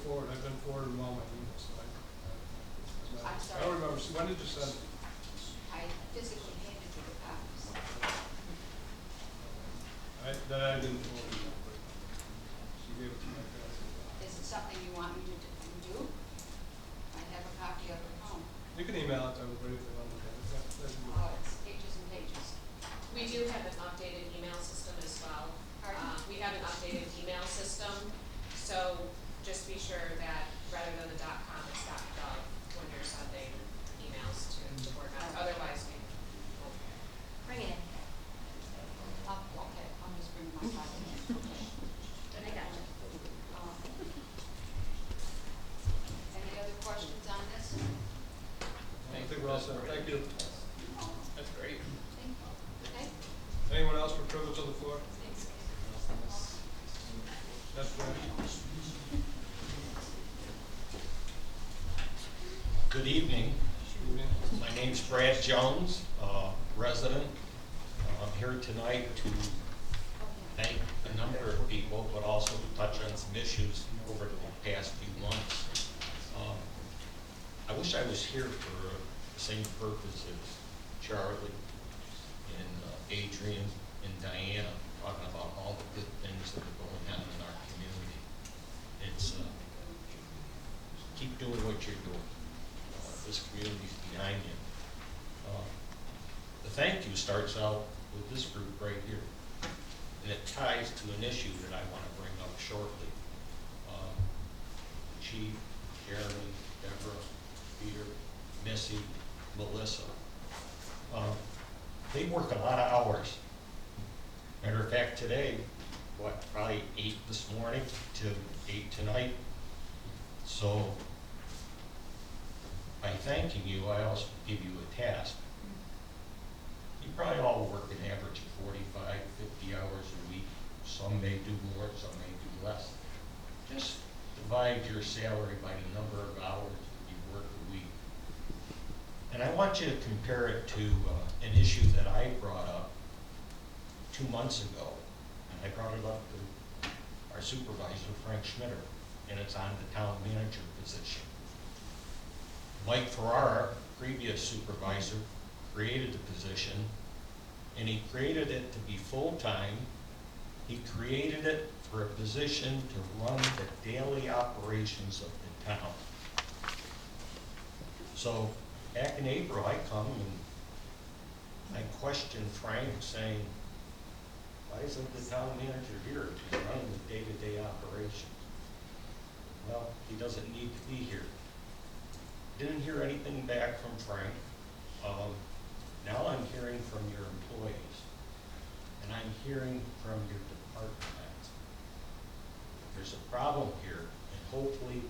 forward, I've been forwarding all my emails, so I'm I sorry. don't remember, when did you send it? I physically handed you the copies. Then I didn't forward it, but she gave it to my guys. Is it something you want me to do? I have a copy of it at home. You can email it to everybody if they want to look at it. Yeah, that'd be Oh, good. it's pages and pages. We do have an updated email system as well. Pardon? We have an updated email system, so just be sure that rather than the .com, it's .gov when you're sending emails to the board members. Otherwise, we won't. Bring it in. Okay, I'll just bring my copy in. Okay. I got you. Any other questions on this? I think we're all set. Thank you. That's great. Thank you. Okay? Anyone else for privilege on the floor? That's right. Good evening. My name's Brad Jones, resident. I'm here tonight to thank a number of people, but also to touch on some issues over the past few months. I wish I was here for the same purpose as Charlie and Adrian and Diana, talking about all the good things that are going on in our community. It's keep doing what you're doing. This community's behind you. The thank you starts out with this group right here, and it ties to an issue that I want to bring up shortly. Chief, Jeremy, Deborah, Peter, Missy, Melissa. They work a lot of hours. Matter of fact, today, probably 8 this morning to 8 tonight. So by thanking you, I also give you a task. You probably all work an average of 45, 50 hours a week. Some may do more, some may do less. Just divide your salary by the number of hours that you work a week. And I want you to compare it to an issue that I brought up 2 months ago. And I brought it up to our supervisor, Frank Schmitter, and it's on the town manager position. Mike Ferrara, previous supervisor, created the position, and he created it to be full-time. He created it for a position to run the daily operations of the town. So back in April, I come and I questioned Frank, saying, why isn't the town manager here? He's running the day-to-day operations. Well, he doesn't need to be here. Didn't hear anything back from Frank. Now I'm hearing from your employees, and I'm hearing from your department heads. There's a problem here, and hopefully,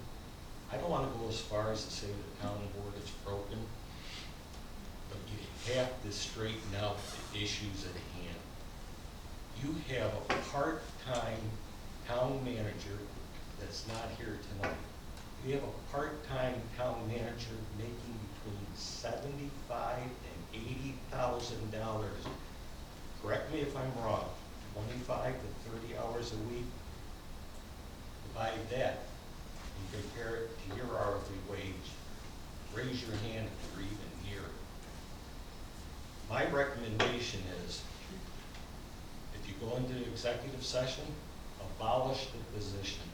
I don't want to go as far as to say the town board is broken, but you have to straighten out the issues at hand. You have a part-time town manager that's not here tonight. You have a part-time town manager making between $75,000 and $80,000. Correct me if I'm wrong. 25 to 30 hours a week. Divide that and compare it to your hourly wage. Raise your hand if you're even near it. My recommendation is, if you go into executive session, abolish the position.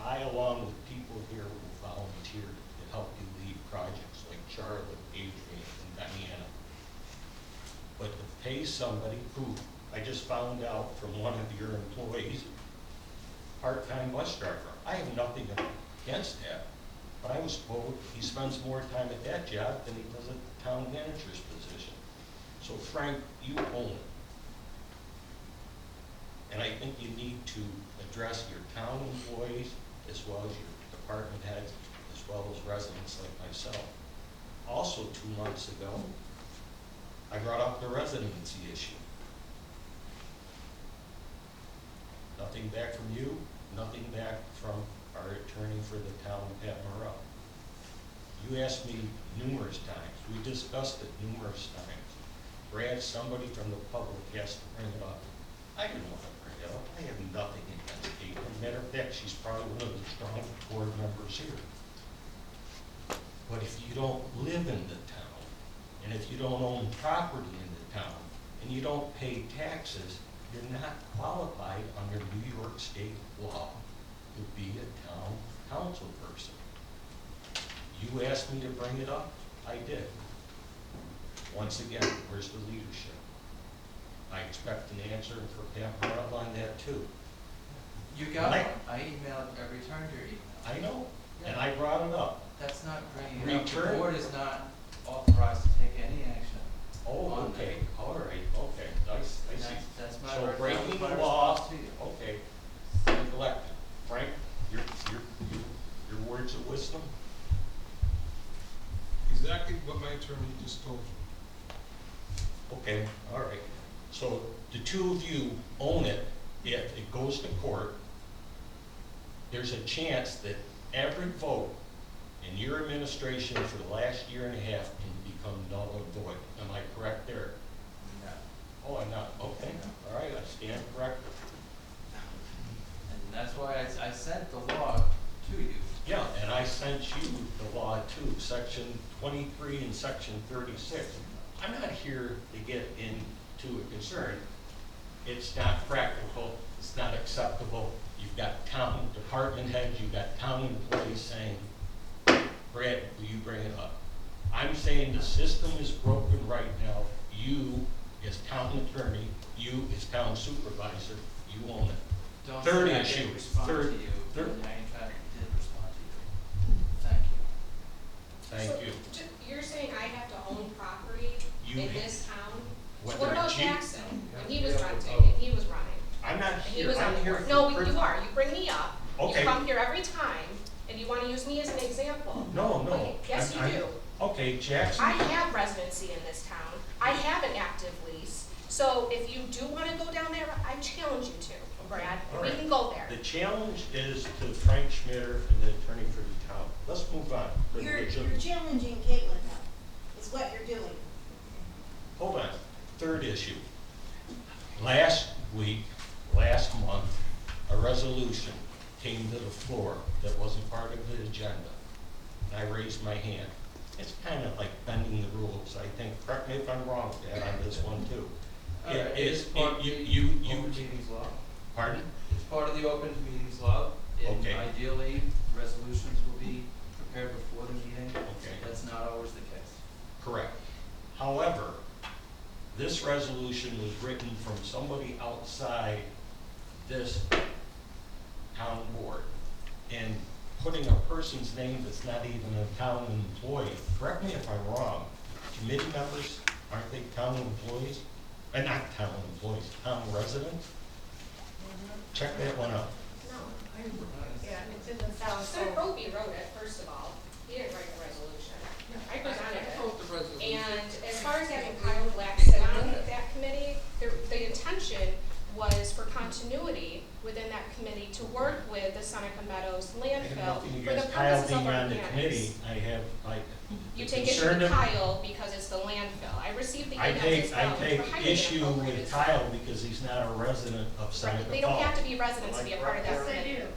I, along with people here, will volunteer to help you lead projects like Charlotte, Adrian, and Diana. But to pay somebody who, I just found out from one of your employees, part-time bus driver. I have nothing against that, but I was told he spends more time at that job than he does at the town manager's position. So Frank, you own it. And I think you need to address your town employees as well as your department heads, as well as residents like myself. Also, 2 months ago, I brought up the residency issue. Nothing back from you, nothing back from our attorney for the town, Pat Morrell. You asked me numerous times, we discussed it numerous times. Brad, somebody from the public has to bring it up. I didn't want to bring it up. I have nothing against Caitlin. Matter of fact, she's probably one of the strongest board members here. But if you don't live in the town, and if you don't own property in the town, and you don't pay taxes, you're not qualified under New York State law to be a town council person. You asked me to bring it up, I did. Once again, where's the leadership? I expect an answer for Pat Morrell on that too. You got Like- one. I returned your email. I know, and I brought it up. That's not bringing it up. The Return. board is not authorized to take any action. Oh, on okay, that. all right, okay, I And see. that's my, So that breaking was my the law, response to you. okay, neglected. Frank, your words of wisdom? Exactly what my attorney just told you. Okay, all right. So the two of you own it. If it goes to court, there's a chance that every vote in your administration for the last year and a half can become null and void. Am I correct there? No. Oh, I'm not, okay, all right, I stand corrected. And that's why I sent the law to you. Yeah, and I sent you the law too, section 23 and section 36. I'm not here to get into a concern. It's not practical, it's not acceptable. You've got town department heads, you've got town employees saying, Brad, will you bring it up? I'm saying the system is broken right now. You, as town attorney, you, as town supervisor, you own it. Don't Third say I issue. didn't respond to Third- you, third- and I in fact did respond to you. Thank you. Thank you. So, you're saying I have to own property You in ha- this town? So Whether what about it's you- Jackson, when he was Yeah, renting, oh. and he was running, I'm not and he here, was on I'm the here board? for. No, pers- you are, you bring me up, you Okay. come here every time, and you wanna use me as an example. No, no. Okay, yes, I'm- you do. Okay, Jackson. I have residency in this town, I have an active lease, so if you do wanna go down there, I challenge you to, Brad, All we right. can go there. The challenge is to Frank Schmitter and the attorney for the town. Let's move on. You're Privilege of- challenging Caitlin now, is what you're doing. Hold on. Third issue. Last week, last month, a resolution came to the floor that wasn't part of the agenda. And I raised my hand. It's kind of like bending the rules, I think. Correct me if I'm wrong, Dad, on this one too. All right, It is, it's part of the you, Open meetings law. pardon? It's part of the open meetings law. And Okay. ideally, resolutions will be prepared before the meeting. Okay. That's not always the case. Correct. However, this resolution was written from somebody outside this town board. And putting a person's name that's not even a town employee, correct me if I'm wrong, committee members, aren't they town employees? Not town employees, town residents? Check that one out. No, Yeah, it didn't sound so. Senator Roby wrote it, first of all, he didn't write the resolution, I presented it. And as far as having Kyle Black sit on that committee, the intention was for continuity within that committee to work with the Seneca Meadows I have landfill nothing for the against Kyle purposes of being on the organics. committee, I have, You the take issue concern with of- Kyle because it's the landfill, I received the I emails take, as I well, take which were highly issue inappropriate with as Kyle well. because he's not a resident of Seneca Right, Falls. they don't have to be residents to be a part of that Yes, they committee. do.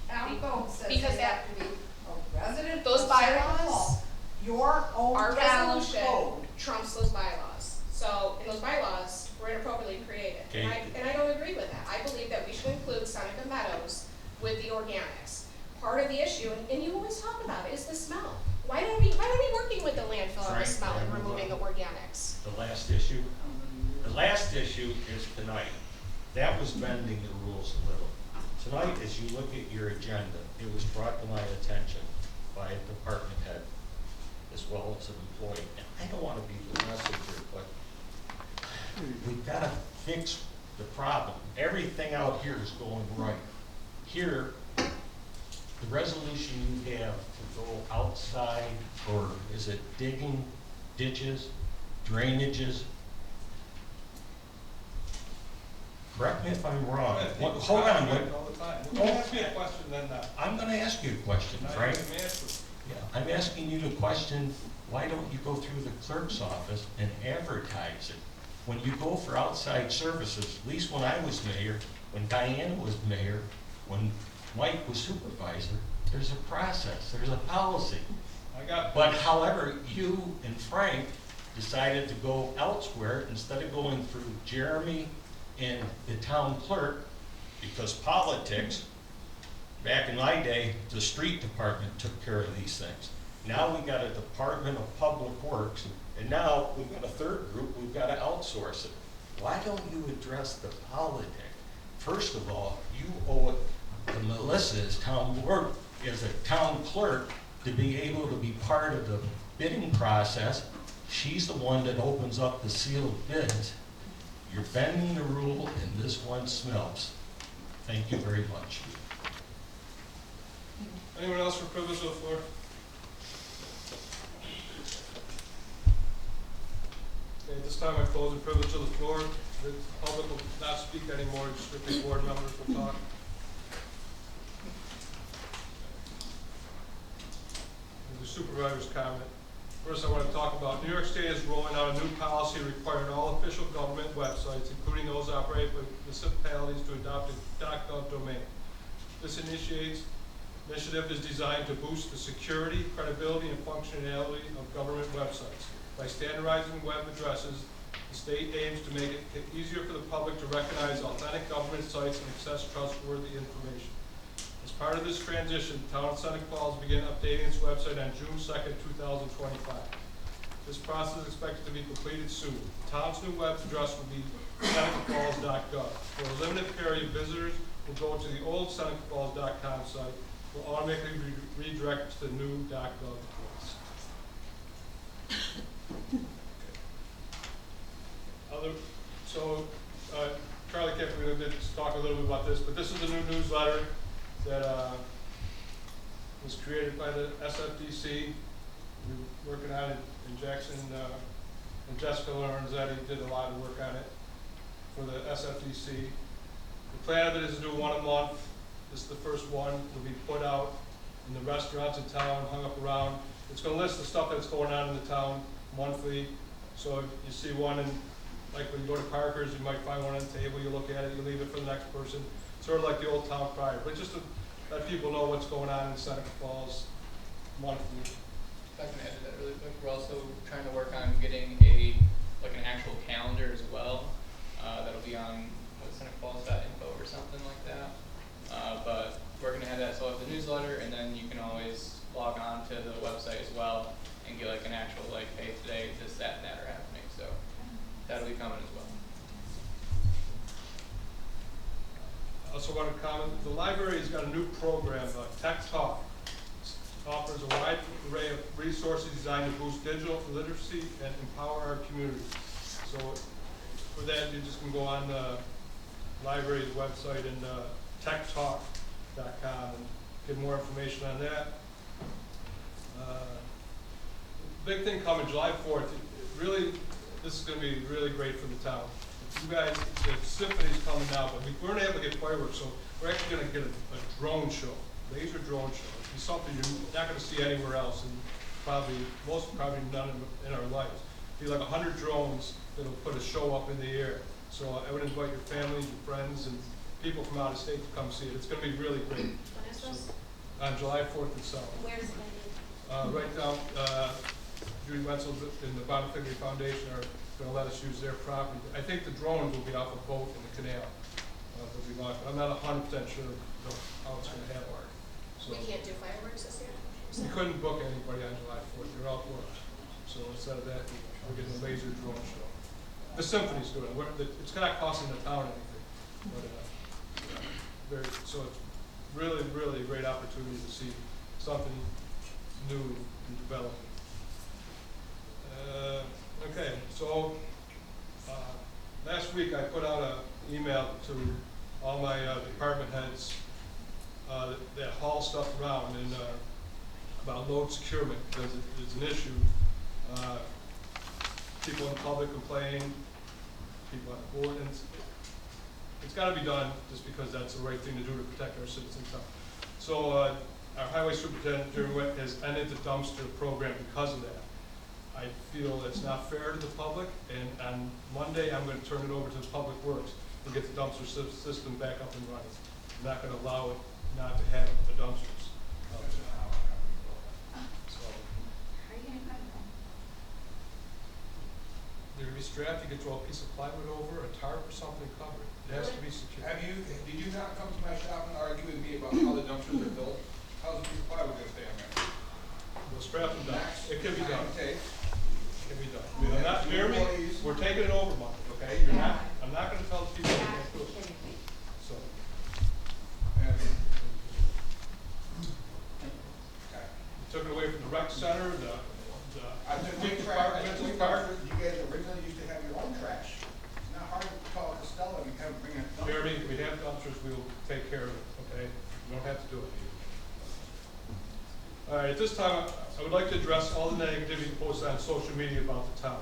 Town code says Because they have to be a resident Those of Seneca bylaws, Falls. Your own Our town resolution code. trumps those bylaws. So, and those bylaws were inappropriately created. And Okay. I don't agree with that. I believe that we should include Seneca Meadows with the organics. Part of the issue, and you always talk about it, is the smell. Why don't we working with the landfill on the Frank, smell and can I move removing the on? organics? The last issue? The last issue is tonight. That was bending the rules a little. Tonight, as you look at your agenda, it was brought to my attention by a department head as well as an employee. And I don't want to be the messenger, but we've got to fix the problem. Everything out here is going right. Here, the resolution you have to go outside, or is it digging ditches, drainages? Correct me if I'm wrong. People Hold on, comment all the time. Well, ask me a question, then, I'm gonna ask you a question, now you're Frank. gonna answer. Yeah, I'm asking you the question, why don't you go through the clerk's office and advertise it? When you go for outside services, at least when I was mayor, when Diana was mayor, when Mike was supervisor, There's a process, there's a policy. I got. But however, you and Frank decided to go elsewhere instead of going through Jeremy and the town clerk, because politics, back in my day, the street department took care of these things. Now we got a Department of Public Works, and now we've got a third group, we've got to outsource it. Why don't you address the politics? First of all, you owe it to Melissa as town board, as a town clerk, to be able to be part of the bidding process. She's the one that opens up the sealed bids. You're bending the rule, and this one smells. Thank you very much. Anyone else for privilege of the floor? Okay, at this time I close the privilege of the floor. The public will not speak anymore, strictly board members will talk. The supervisor's comment. First, I want to talk about New York State is rolling out a new policy requiring all official government websites, including those operated by municipalities, to adopt a .gov domain. This initiative is designed to boost the security, credibility, and functionality of government websites. By standardizing web addresses, the state aims to make it easier for the public to recognize authentic government sites and access trustworthy information. As part of this transition, the town of Seneca Falls began updating its website on June 2nd, 2025. This process is expected to be completed soon. The town's new web address will be senecafalls.gov. For a limited period, visitors will go to the old senecafalls.com site, will automatically be redirected to the new .gov address. Charlie Kemp did talk a little bit about this, but this is a new newsletter that was created by the SFDC. We're working on it, and Jackson and Jessica Lorenzetti did a lot of work on it for the SFDC. The plan of it is to do one a month. This is the first one. It'll be put out in the restaurants in town, hung up around. It's going to list the stuff that's going on in the town monthly. So if you see one, and like when you go to Parker's, you might find one on the table. You look at it, you leave it for the next person. Sort of like the old town crier, but just to let people know what's going on in Seneca Falls monthly. If I can add to that really quick, we're also trying to work on getting an actual calendar as well. That'll be on senecafalls.info or something like that. But we're going to have that so with the newsletter, and then you can always log on to the website as well and get an actual hey, today this, that, and that are happening. So that'll be coming as well. I also want to comment, the library has got a new program, Tech Talk. It offers a wide array of resources designed to boost digital literacy and empower our community. So for that, you just can go on the library's website and techtalk.com and get more information on that. Big thing coming July 4th. This is going to be really great for the town. You guys, the symphony's coming now, but we weren't able to get fireworks, so we're actually going to get a drone show, laser drone show. It's something you're not going to see anywhere else, and probably none in our lives. It'll be like 100 drones that'll put a show up in the air. So I would invite your families, your friends, and people from out of state to come see it. It's going to be really great. When is this? On July 4th itself. Where's it going to be? Right down, Judy Wenzel and the Bonifigli Foundation are going to let us use their property. I think the drones will be off a boat in the canal. They'll be launched. I'm not 100% sure how it's going to happen. So We can't do fireworks this year? we couldn't book anybody on July 4th. They're all booked. So instead of that, we're getting a laser drone show. The symphony's doing it. It's not costing the town anything. But, so it's really, really a great opportunity to see something new and developing. Okay, so last week I put out an email to all my department heads that haul stuff around and about load securement, because it's an issue. People in the public complain, people on the board, and it's got to be done just because that's the right thing to do to protect our citizens. So our highway superintendent, Jerry Witt, has ended the dumpster program because of that. I feel it's not fair to the public, and on Monday I'm going to turn it over to the Public Works to get the dumpster system back up and running. I'm not going to allow it not to have the dumpsters. That's not how it happens. So, Are you gonna cut it down? they're gonna be strapped, you could throw a piece of plywood over, a tarp or something, cover it. It has to be secure. Did you not come to my shop and argue with me about how the dumpsters are built? How's the piece of plywood gonna stay on there? We'll strap them down. It can be done. Okay. It can be done. I'm not, Jeremy, we're taking it over, Mike, okay? You're not, I'm not gonna tell the people they can't do it. So, And- Okay. we took it away from the rec center, the I think police we department, park. you guys originally used to have your own trash. It's not hard to call Costello, you have to bring it. Jeremy, we have dumpsters, we'll take care of it, okay? You don't have to do it. All right, at this time, I would like to address all the negativity posted on social media about the town.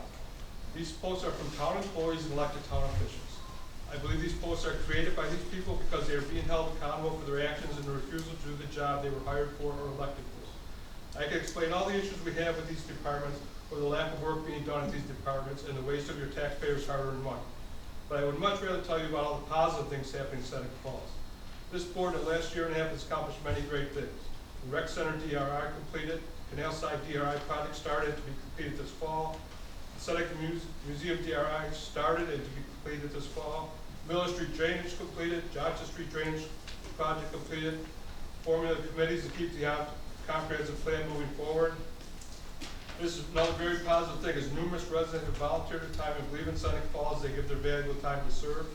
These posts are from town employees and elected town officials. I believe these posts are created by these people because they are being held accountable for their actions and their refusal to do the job they were hired for or elected for. I can explain all the issues we have with these departments, or the lack of work being done at these departments, and the waste of your taxpayers' hard-earned money. But I would much rather tell you about all the positive things happening in Seneca Falls. This board in the last year and a half has accomplished many great things. The rec center DRI completed, Canal Side DRI project started to be completed this fall. The Seneca Museum DRI started and to be completed this fall. Miller Street drainage completed, Johnson Street drainage project completed. Forming the committees to keep the comprehensive plan moving forward. This is another very positive thing, is numerous residents have volunteered their time and believe in Seneca Falls, they give their valuable time to serve.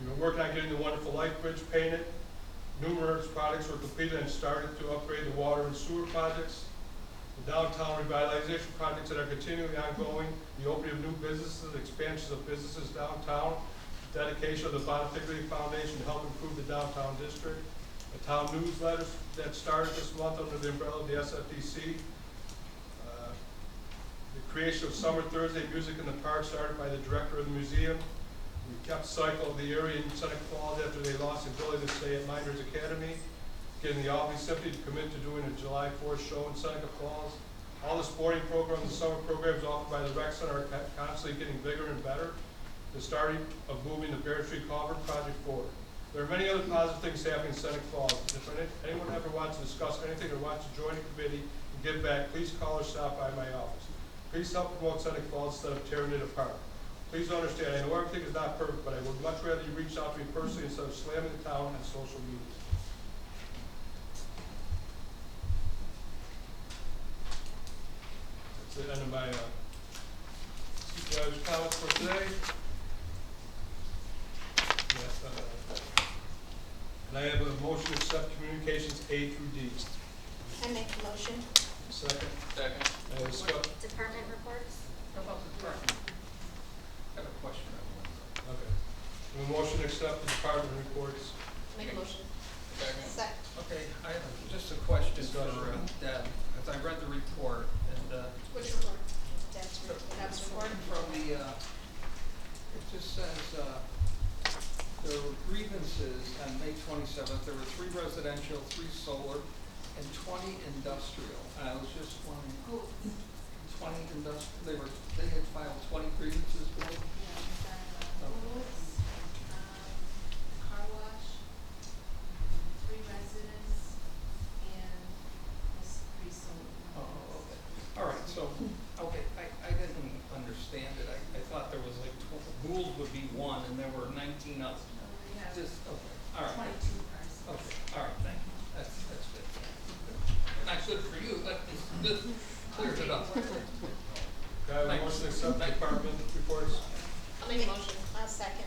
We've been working on getting the Wonderful Life Bridge painted. Numerous projects were completed and started to upgrade the water and sewer projects. The downtown revitalization projects that are continually ongoing, the opening of new businesses, expansions of businesses downtown, dedication of the Bonifigli Foundation to help improve the downtown district, a town newsletter that started this month under the umbrella of the SFDC, the creation of Summer Thursday Music in the Park started by the director of the museum. We kept cycle of the area in Seneca Falls after they lost the ability to stay at Miners Academy. Getting the Albany Symphony to commit to doing a July 4th show in Seneca Falls. All the sporting programs and summer programs offered by the rec center are constantly getting bigger and better. The starting of moving the Bear Street Culvert project forward. There are many other positive things happening in Seneca Falls. If anyone ever wants to discuss anything or wants to join the committee and give back, please call or stop by my office. Please help promote Seneca Falls instead of tearing it apart. Please understand, I know everything is not perfect, but I would much rather you reach out to me personally instead of slamming the town on social media. That's the end of my supervisor's comments for today. And I have a motion to accept communications A through D. I make a motion. Second. Second. I have Department reports? How about the department? I have a question on one. okay. I have a motion to accept the department reports. Make a motion. Second. Second. Okay, I have just a question for Discussion. Deb, because I read the report, and Which report? That's from report. it just says, there were grievances on May 27th. There were 3 residential, 3 solar, and 20 industrial. And I was just wondering, 20 industrial, they had filed 20 grievances, Bill? Car wash, 3 residents, and this 3 solar. Oh, okay. All right, so, okay, I didn't understand it. I thought there was like, Gould would be 1, and there were 19 others. We have Just, okay, all right. 22 cars. Okay, all right, thank you. That's good. Not good for you, but it's good, clears it up. Okay, I have a motion to accept the department reports. I'll make a motion. I'll second.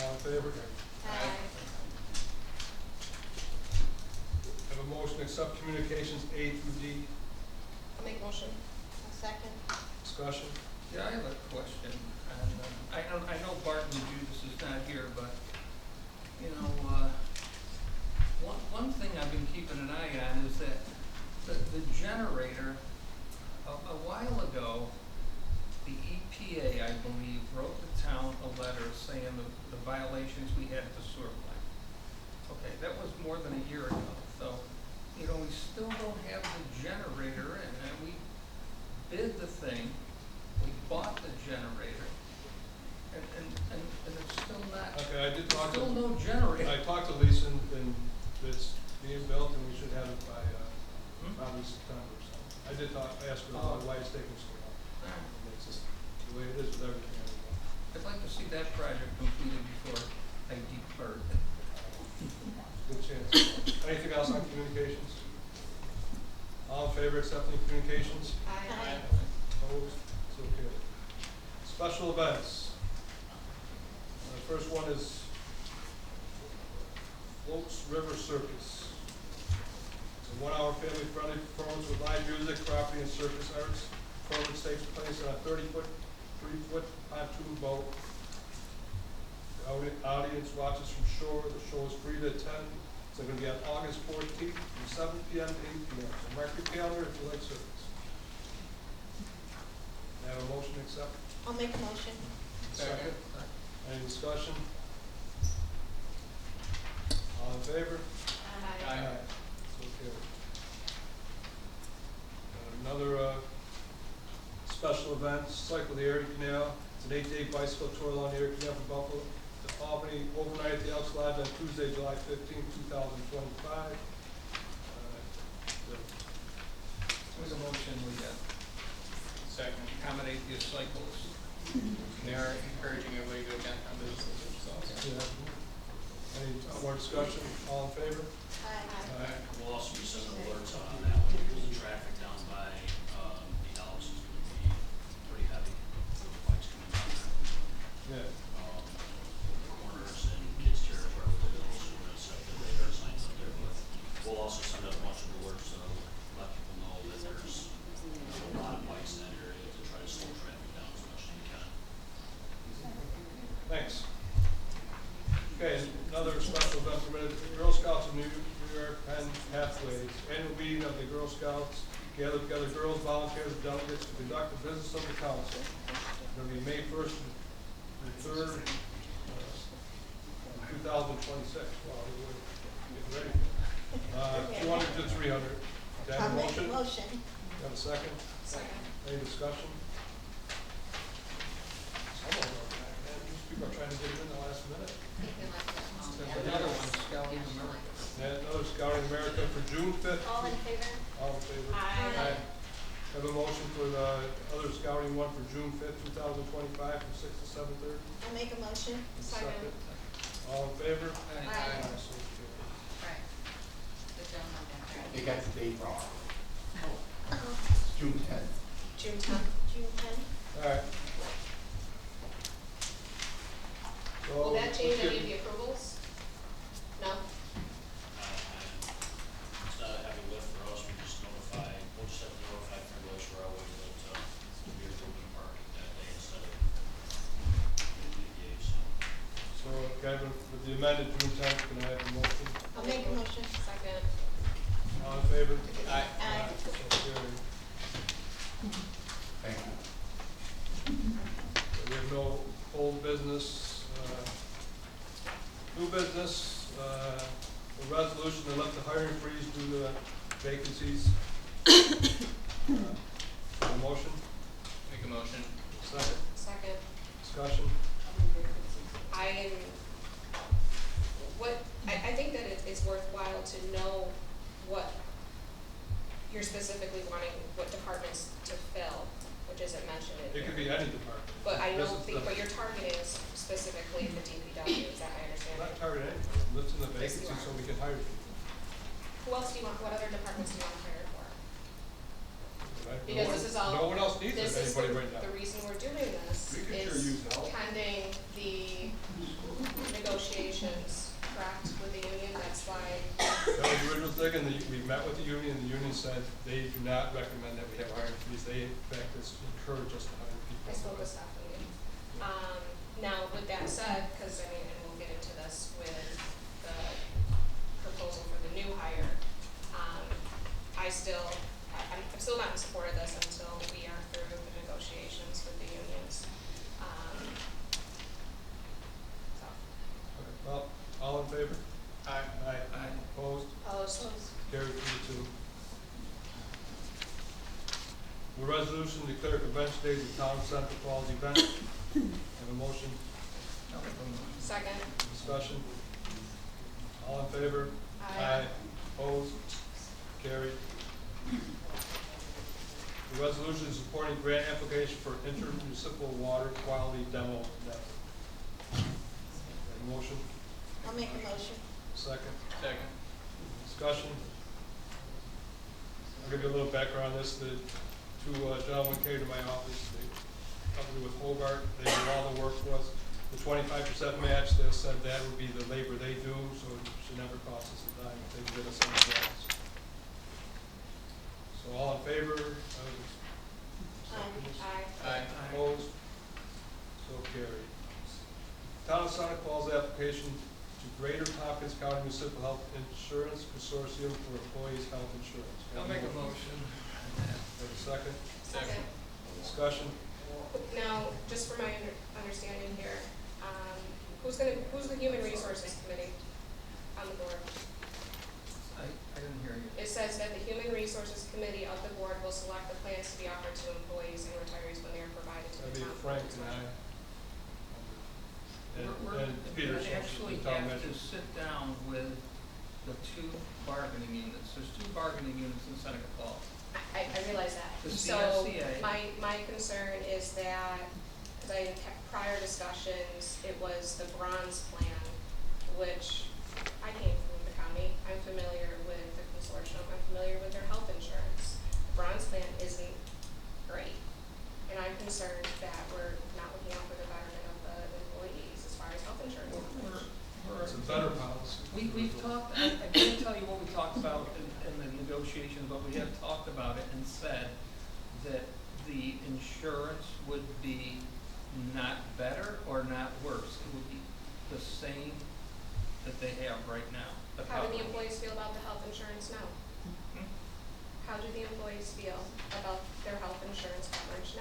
All in favor? Aye. I have a motion to accept communications A through D. I'll make a motion. I'll second. Discussion. Yeah, I have a question, and I know Barton Judas is not here, but, you know, one thing I've been keeping an eye on is that the generator, a while ago, the EPA, I believe, wrote the town a letter saying the violations we had at the sewer plant. Okay, that was more than a year ago, so, you know, we still don't have the generator, and we bid the thing, we bought the generator, and it's still not, Okay, I did talk to. still no generator. I talked to Lisa and it's being it by, probably September or something. I did talk, I asked her about why it's taking so long. It's just the way it is with everything anymore. I'd like to see that project completed before I depart. Good chance. Anything else on communications? All in favor of accepting communications? Aye. Opposed? So carried. Special events. The first one is Floats River Circus. It's a 1-hour family-friendly performance with live music, property, and circus arts. Performance takes place on a 3-foot pontoon boat. The audience watches from shore. The show is free to attend. It's going to be on August 14th from 7 p.m. to 8 p.m. So mark your calendar if you like circus. May I have a motion to accept? I'll make a motion. Second. Any discussion? All in favor? Aye. So carried. Another special event, Cycle the Erie Canal. It's an 8-day bicycle tour along the Erie Canal from Buffalo to Albany, overnight at the Elks Lodge on Tuesday, July 15, 2025. Make a motion, we Second. accommodate the cyclists. They are encouraging everybody to go downtown businesses, which is awesome. Yeah. Any more discussion? All in favor? Aye. We'll also be sending alerts on that one, because the traffic down by, the Elks is gonna be pretty heavy, with the bikes coming down there. Yeah. Corners and kids territory with the hills, so we're gonna set the radar signs up there, but we'll also send out a bunch of alerts to let people know that there's a lot of bikes in that area to try to slow traffic down as much as we can. Thanks. Okay, another special event permitted, the Girl Scouts of New York Penn Pathways, annual meeting of the Girl Scouts, gather together girls, volunteers, and delegates to conduct the business of the council. It's going to be May 1st to the 3rd, 2026. Wow, we're getting ready. 200 to 300. Do I have a I'll make a motion? motion. Do I have a second? Second. Any discussion? Some of them are, man, these people are trying to get it in the last minute. Thinking like that. There's another one, Scouting America. Yeah, another Scouting America for June 5th. All in favor? All in favor? Aye. Have a motion for the other Scouting one for June 5th, 2025, from 6 to 7:30. I'll make a motion. Second. All in favor? Aye. So carried. Right. Good job on that. They got the date wrong. Oh, June 10th. June 10th. June 10th. All right. So Will that let's change get- any of the approvals? No? It's not a heavy lift for us, we'll just have to notify Federal Railway that, we'll be approving the parking that day instead of the 8, so. So, Kevin, with the amended June 10th, can I have a motion? I'll make a motion. Second. All in favor? Aye. Aye. So carried. Thank you. We have no old business, new business, a resolution to lift the hiring freeze due to vacancies. A motion, Make a motion. second, Second. discussion. I think that it's worthwhile to know what you're specifically wanting, what departments to fill, which isn't mentioned in It here. could be any department. But I This don't is think, the- but you're targeting specifically the DPW, is that my I'm understanding? not targeting anything, I'm lifting the Yes, you vacancies so are. we can hire people. Who else do you want, what other departments do you want to hire for? Right? No Because one- this is all. No one else needs This is anybody right now. the reason we're doing this We could sure use is help. pending the negotiations, correct, with the union, that's why. That was the original thing, and we met with the union, and the union said they do not recommend that we have hiring freeze. They, in fact, encourage us to hire people. I spoke with Stephanie. Now, with that said, because I mean, and we'll get into this with the proposal for the new hire, I'm still not in support of this until we are through the negotiations with the unions. So, Okay, well, all in favor? Aye. Aye. Opposed? opposed? Carried 3-2. The resolution to declare convention days of town center falls event. Have a motion, Second. discussion. All in favor? Aye. Opposed? Carried. The resolution supporting grant application for intermunicipal water quality demo network. Motion, I'll make a motion. second. Second. Discussion. I'll give you a little background on this. The two gentlemen came to my office, they company with Hobart, they do all the work for us. The 25% match, they said that would be the labor they do, so it should never cost us a dime if they give us anything else. So all in favor? Aye. Opposed? So carried. Town of Sonic Falls application to Greater Tompkins County Municipal Health Insurance Consortium for Employees' Health Insurance. I'll make a motion. Have a second? Second. Discussion? Now, just for my understanding here, who's the Human Resources Committee on the board? I didn't hear you. It says that the Human Resources Committee of the board will select the plans to be offered to employees and retarees when they are provided to That'd the be town. Frank and I. And Peter. We actually the town have to manager. sit down with the two bargaining units. There's two bargaining units in Seneca Falls. I realize that. The So, CSCA. my concern is that, because I had prior discussions, it was the bronze plan, which I came from the county. I'm familiar with the consortium. I'm familiar with their health insurance. The bronze plan isn't great. And I'm concerned that we're not looking out for the betterment of the employees as far as health insurance. It's a better policy. We've talked, I can't tell you what we talked about in the negotiations, but we have talked about it and said that the insurance would be not better or not worse. It would be the same that they have right now. How do the employees feel about the health insurance now? How do the employees feel about their health insurance coverage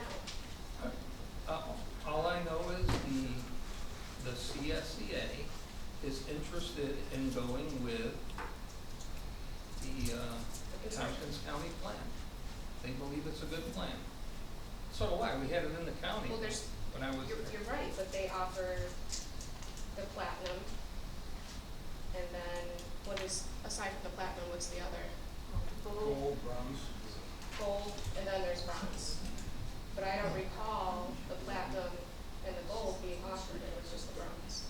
now? All I know is the CSCA is interested in going with the Tompkins County plan. They believe it's a good plan. So do I. We had it in the county Well, there's, when I was you're there. right, but they offer the platinum, and then what is, aside from the platinum, what's the other? Gold, bronze. Gold, and then there's bronze. But I don't recall the platinum and the gold being offered, it was just the bronze.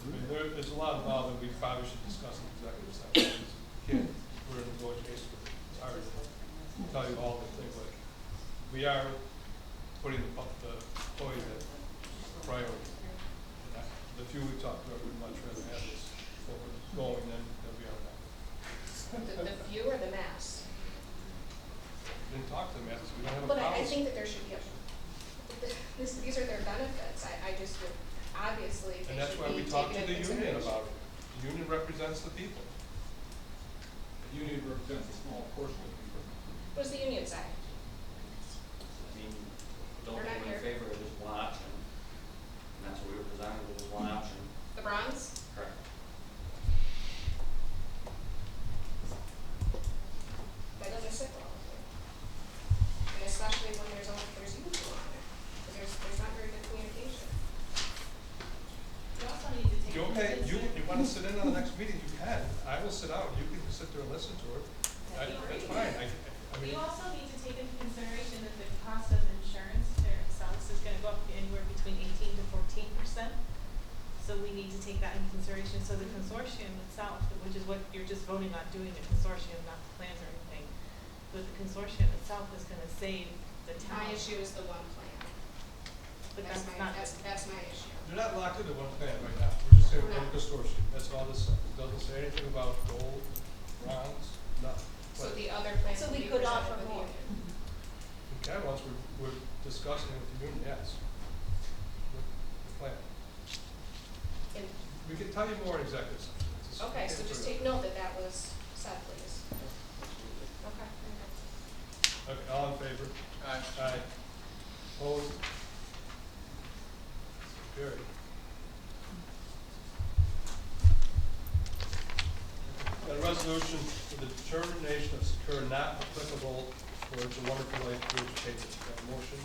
I mean, there's a lot involved that we probably should discuss in executive session. Can't, we're in negotiations with it. It's hard to tell you all the things, like, we are putting the employees at priority. And the few we talked about, we'd much rather have this forward going than be on that. The few or the mass? Didn't talk to them yet, so we don't have a But I policy. think that there should be a, these are their benefits, I just would, obviously, they And that's should why we be talked taken to into the union consideration. about it. The union represents the people. The union represents a small portion of people. What does the union say? I mean, don't They're not vote in here. favor of just one option, and that's what we were presented with, was one option. The bronze? Correct. That doesn't sit well with me. And especially when there's you two on it, because there's not very good communication. You also need to take. You okay, you wanna sit in on the next meeting, you can. I will sit out, you can sit there and listen to it. That's fine, I mean, You also need to take into consideration that the cost of insurance for themselves is gonna go up anywhere between 18% to 14%. So we need to take that into consideration. So the consortium itself, which is what you're just voting on doing, the consortium, not the plans or anything. But the consortium itself is gonna save the town. My issue is the one plan. But That's that's my, not. that's my issue. you're not locked into one plan right now. We're just saying one consortium, that's all this says. It doesn't say anything about gold, bronze, nothing. So But the other plan So will we be could presented offer with the more. union. Okay, once we're discussing with the union, yes. The plan. And, We can tell you more in executive session. It's just- okay, so just take note that that was said, please. Okay. Okay, all in favor? Aye. Aye. Opposed? Carried. Got a resolution for the determination of secure not applicable towards the Wonderful Life Bridge payment. Got a motion?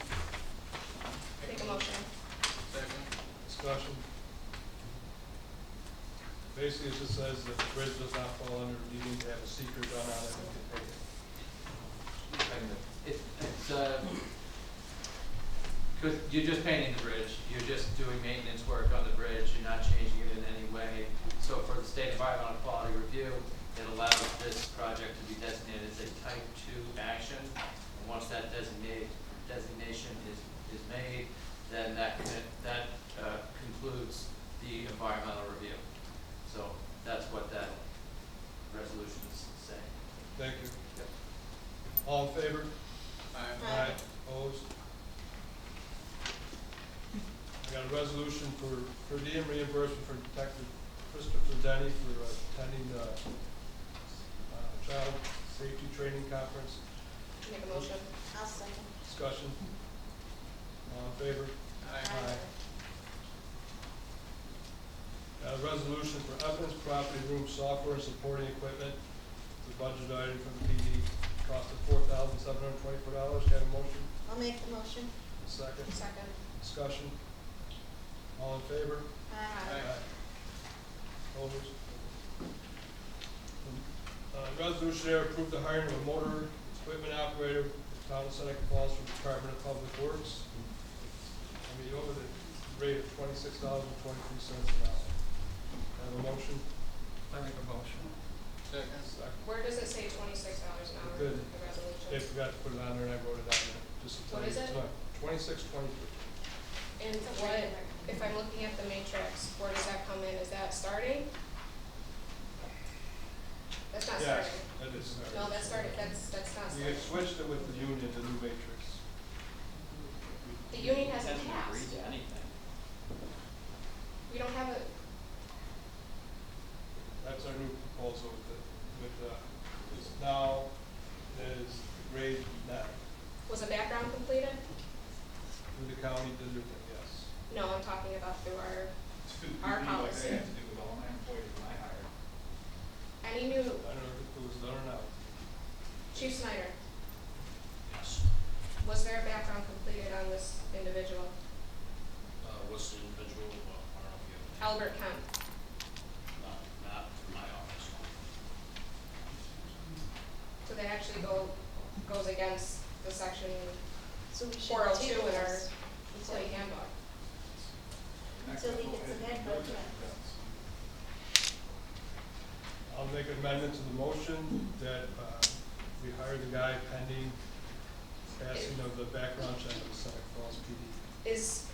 Make a motion. Second. Discussion? Basically, it just says that the bridge does not fall under needing to have a Cause you're just painting the bridge, you're just doing maintenance work on the bridge, you're not changing it in any way. So for the state environmental quality review, it allows this project to be designated as a type 2 action. And once that designation is made, then that concludes the environmental review. So that's what that resolution is saying. Thank you. All in favor? Aye. Opposed? I got a resolution for per diem reimbursement for Detective Christopher Denny for attending the Child Safety Training Conference. Make a motion. I'll second. Discussion. All in favor? Aye. Got a resolution for evidence property room software and supporting equipment. The budget item from the PD, cost of $4,724. Have a motion? I'll make the motion. A second. Second. Discussion. All in favor? Aye. Opposed? Resolution there, approve the hiring of a motor equipment operator for the town of Seneca Falls for the Department of Public Works. Over the rate of $26.23 an hour. Have a motion? I make a motion. Second. Where does it say $26 an hour Good. in the resolution? They forgot to put it on there and I wrote it down there, just to tell What you. is it? $26.23. And what, if I'm looking at the matrix, where does that come in? Is that starting? That's not Yes, starting. that is starting. No, that's starting, that's not We starting. had switched it with the union to new matrix. The union hasn't Hasn't agreed passed. to anything. We don't have a, That's our new proposal is now is grade 9. was a background completed? Through the county did their thing, yes. No, I'm talking about through our Our policy. Like they have to do with all my employees when I hire. Any new, I don't know if it was done or not. Chief Snyder, Yes. was there a background completed on this individual? What's the individual, well, I don't know if you have. Albert Kemp. Not from my office. So that actually goes against the section So we should 402 table in our this employee handbook. until he gets a head budget. I'll make an amendment to the motion that we hire the guy pending passing of the background check of the Seneca Falls PD. Is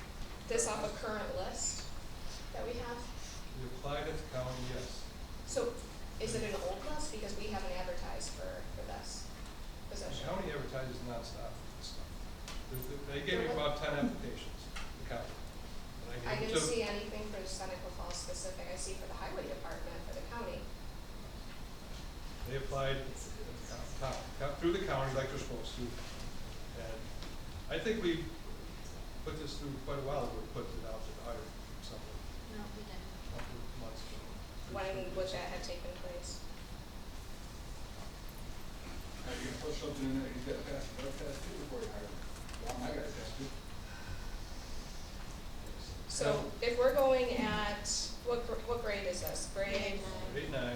this off a current list that we have? We applied at the county, yes. So is it an old list? Because we haven't advertised for this The position. county advertises nonstop for this stuff. They gave me about 10 applications, the county. And I gave didn't them to- see anything for Seneca Falls specific. I see for the highway department, for the county. They applied through the county like they're supposed to. And I think we put this through quite a while ago, we put it out to hire someone No, we didn't. a couple of months ago. When would that have taken place? Now you're gonna put something in there, you gotta pass the drug test too before you hire them. Well, I gotta test it. So if we're going at, what grade is this? Grade, Grade 9,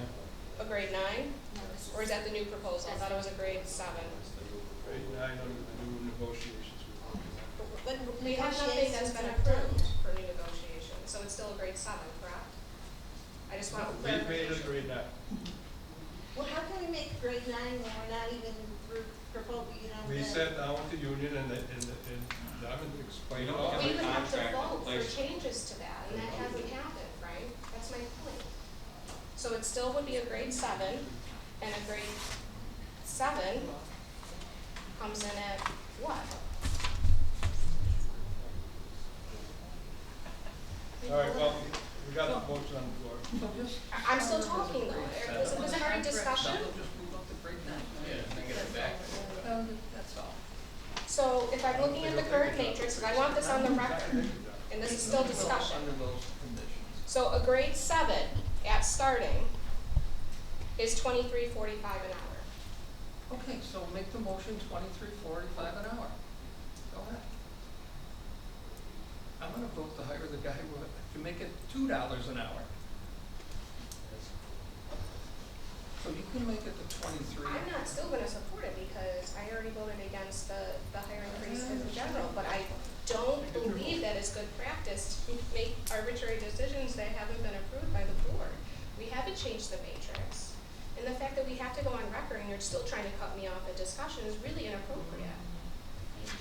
a grade 9? No, this Or is that the new proposal? I thought it was a grade 7. grade 9 under the new negotiations we're working on. When We have nothing that's been negotiations are done. approved for new negotiations, so it's still a grade 7, correct? I just want We made it a clarification. grade 9. Well, how can we make grade 9 when we're not even through proposal, you know? We the- sat down with the union and I'm explaining You all don't We of would it. have to contract in vote for place. changes to that, and that hasn't happened, Frank. That's my point. So it still would be a grade 7, and a grade 7 comes in at what? All right, well, we got the motion on the floor. So just. I'm still talking though. Wasn't already discussion? We'll just move up to grade 9. Yeah, and then get it back. That's all. So if I'm looking at the current matrix, and I want this on the record, and this is still discussion. Under those conditions. So a grade 7 at starting is $23.45 an hour. Okay, so make the motion $23.45 an hour. Go ahead. I'm gonna vote to hire the guy to make it $2 an hour. So you can make it to 23. I'm not still gonna support it because I already voted against the hiring freeze in general, but don't believe that it's good practice to make arbitrary decisions that haven't been approved by the board. We haven't changed the matrix. And the fact that we have to go on record and you're still trying to cut me off a discussion is really inappropriate.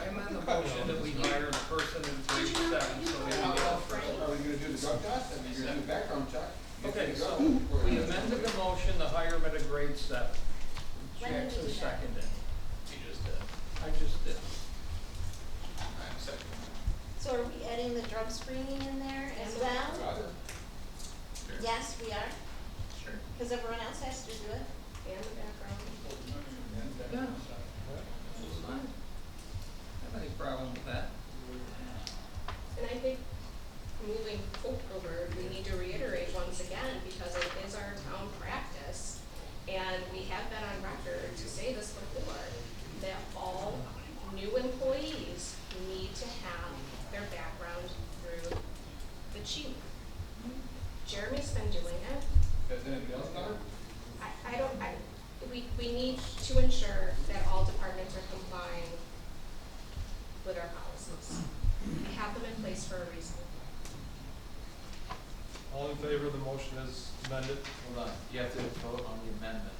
I'm on the motion that we hire a person in grade 7, so we can get a person. Are we gonna do the drug test? I mean, you're gonna do background check. You Okay, can so go. we amended the motion to hire him at a grade 7. When did we Jackson do that? seconded. You just did. I just did. I'm second. So are we adding the drug screening in there as well? Rather. Sure. Yes, we are, Sure. because everyone else has to do it. And the background. Yeah. That's fine. I have any problem with that. And I think moving forward, we need to reiterate once again, because it is our town practice, and we have been on record to say this before, that all new employees need to have their background through the chief. Jeremy's been doing it. Does anybody else know? We need to ensure that all departments are complying with our policies. We have them in place for a reason. All in favor of the motion as amended? Hold on, you have to vote on the amendment.